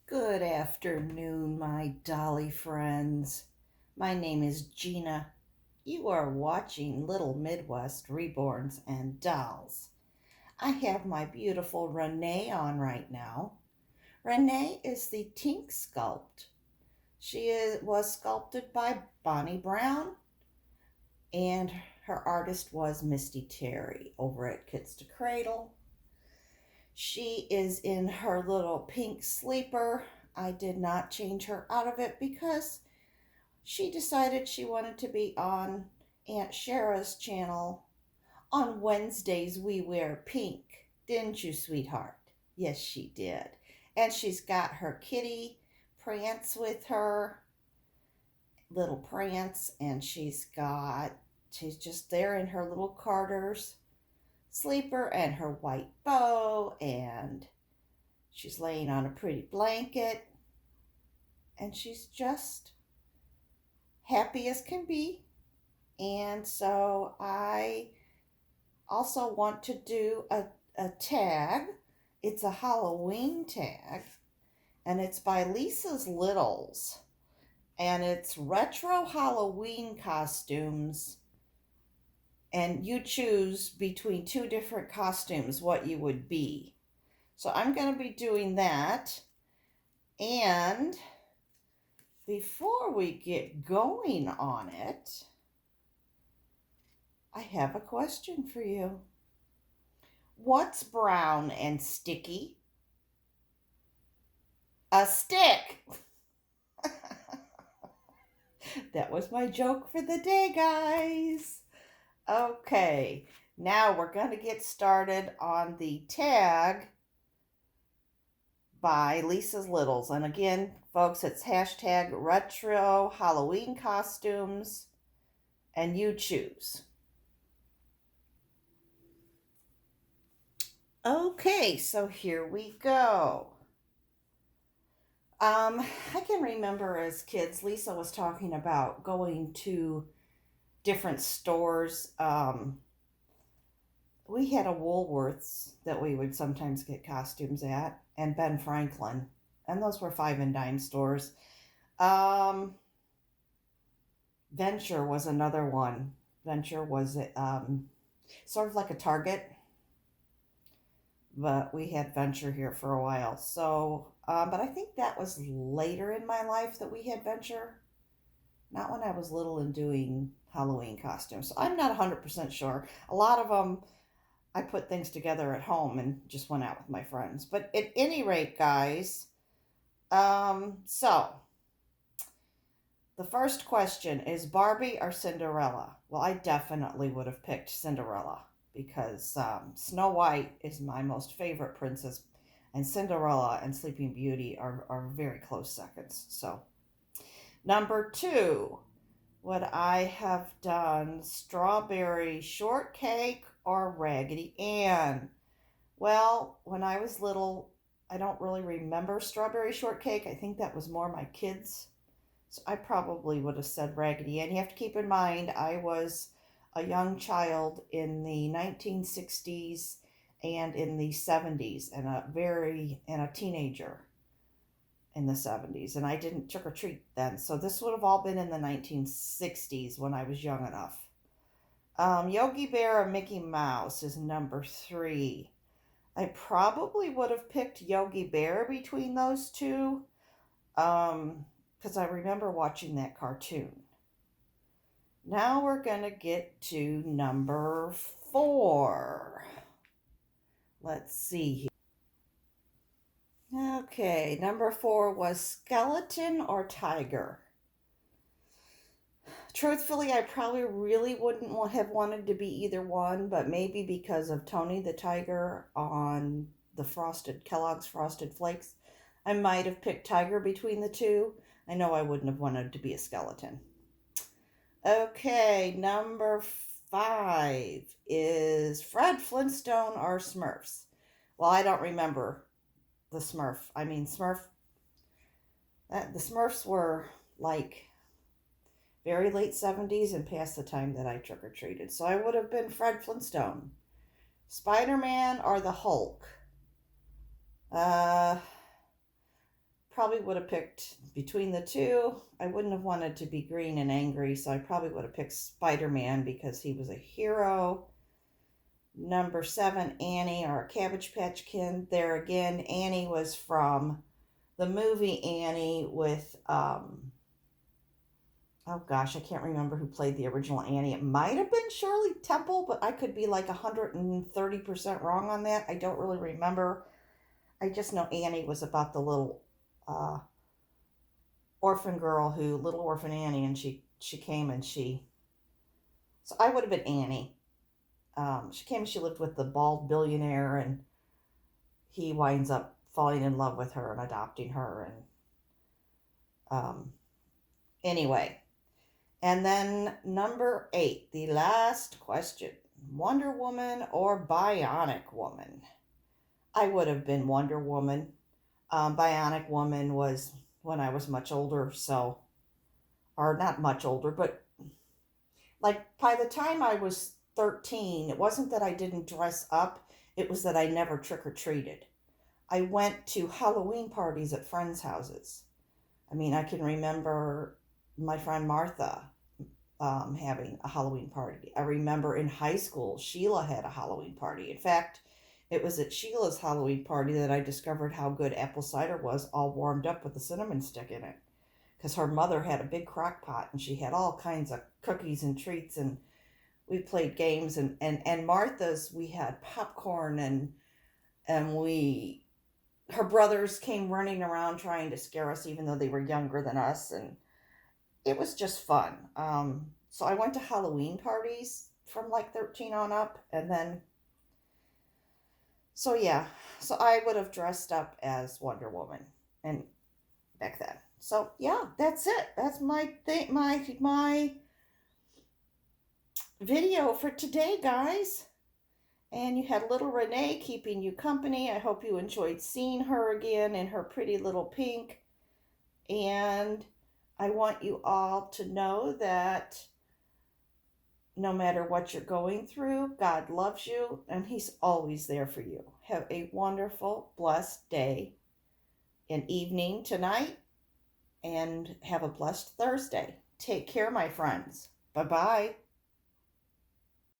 Good afternoon, my dolly friends. My name is Gina. You are watching Little Midwest Reborns and Dolls. I have my beautiful Renee on right now. Renee is the Tink Sculpt. Was sculpted by Bonnie Brown, and her artist was Misty Terry over at Kids to Cradle. She is in her little pink sleeper. I did not change her out of it because she decided she wanted to be on Aunt Shara's channel. On Wednesdays, we wear pink. Didn't you, sweetheart? Yes, she did. And she's got her kitty Prance with her, little Prance, and she's just there in her little Carter's sleeper and her white bow, and she's laying on a pretty blanket, and she's just happy as can be. And so I also want to do a tag. It's a Halloween tag, and it's by Lisa's Littles. And it's retro Halloween costumes. And you choose between two different costumes what you would be. So I'm going to be doing that. And before we get going on it, I have a question for you. What's brown and sticky? A stick. That was my joke for the day, guys. Okay, now we're going to get started on the tag by Lisa's Littles. And again, folks, it's hashtag retro Halloween costumes, and you choose. Okay, so here we go. I can remember as kids, Lisa was talking about going to different stores. We had a Woolworths that we would sometimes get costumes at, and Ben Franklin, and those were five and dime stores. Um, Venture was another one. Venture was sort of like a Target, but we had Venture here for a while. So, but I think that was later in my life that we had Venture, not when I was little and doing Halloween costumes. So I'm not 100% sure. A lot of them, I put things together at home and just went out with my friends. But at any rate, guys, so the first question is Barbie or Cinderella? Well, I definitely would have picked Cinderella because Snow White is my most favorite princess, and Cinderella and Sleeping Beauty are very close seconds. So, number two, would I have done Strawberry Shortcake or Raggedy Ann? Well, when I was little, I don't really remember Strawberry Shortcake. I think that was more my kids. So I probably would have said Raggedy Ann. You have to keep in mind, I was a young child in the 1960s and in the 70s, and a teenager in the 70s, and I didn't trick or treat then. So this would have all been in the 1960s when I was young enough. Yogi Bear or Mickey Mouse is number three. I probably would have picked Yogi Bear between those two, because I remember watching that cartoon. Now we're going to get to number four. Let's see here. Okay, number four was skeleton or tiger. Truthfully, I probably really wouldn't have wanted to be either one, but maybe because of Tony the Tiger on the Kellogg's Frosted Flakes, I might have picked tiger between the two. I know I wouldn't have wanted to be a skeleton. Okay, number five is Fred Flintstone or Smurfs. Well, I don't remember the Smurf. I mean, the Smurfs were like very late 70s and past the time that I trick or treated. So I would have been Fred Flintstone. Spider-Man or the Hulk? probably would have picked between the two. I wouldn't have wanted to be green and angry, so I probably would have picked Spider-Man because he was a hero. Number 7, Annie, or Cabbage Patch Kid. There again, Annie was from the movie Annie with, oh gosh, I can't remember who played the original Annie. It might have been Shirley Temple, but I could be like 130% wrong on that. I don't really remember. I just know Annie was about the little uh, orphan girl little orphan Annie, and she came and so I would have been Annie. She came and she lived with the bald billionaire, and he winds up falling in love with her and adopting her. And anyway, and then number 8, the last question: Wonder Woman or Bionic Woman? I would have been Wonder Woman. Bionic Woman was when I was much older, so, or not much older, but like by the time I was 13, it wasn't that I didn't dress up, it was that I never trick or treated. I went to Halloween parties at friends' houses. I mean, I can remember my friend Martha having a Halloween party. I remember in high school, Sheila had a Halloween party. In fact, it was at Sheila's Halloween party that I discovered how good apple cider was, all warmed up with a cinnamon stick in it. Because her mother had a big crock pot and she had all kinds of cookies and treats, and we played games, and Martha's, we had popcorn, and her brothers came running around trying to scare us even though they were younger than us, and it was just fun. So I went to Halloween parties from like 13 on up, and then so yeah, so I would have dressed up as Wonder Woman and back then. So yeah, that's it. That's my thing, my video for today, guys. And you had little Renee keeping you company. I hope you enjoyed seeing her again in her pretty little pink. And I want you all to know that no matter what you're going through, God loves you and He's always there for you. Have a wonderful, blessed day and evening tonight, and have a blessed Thursday. Take care, my friends. Bye-bye.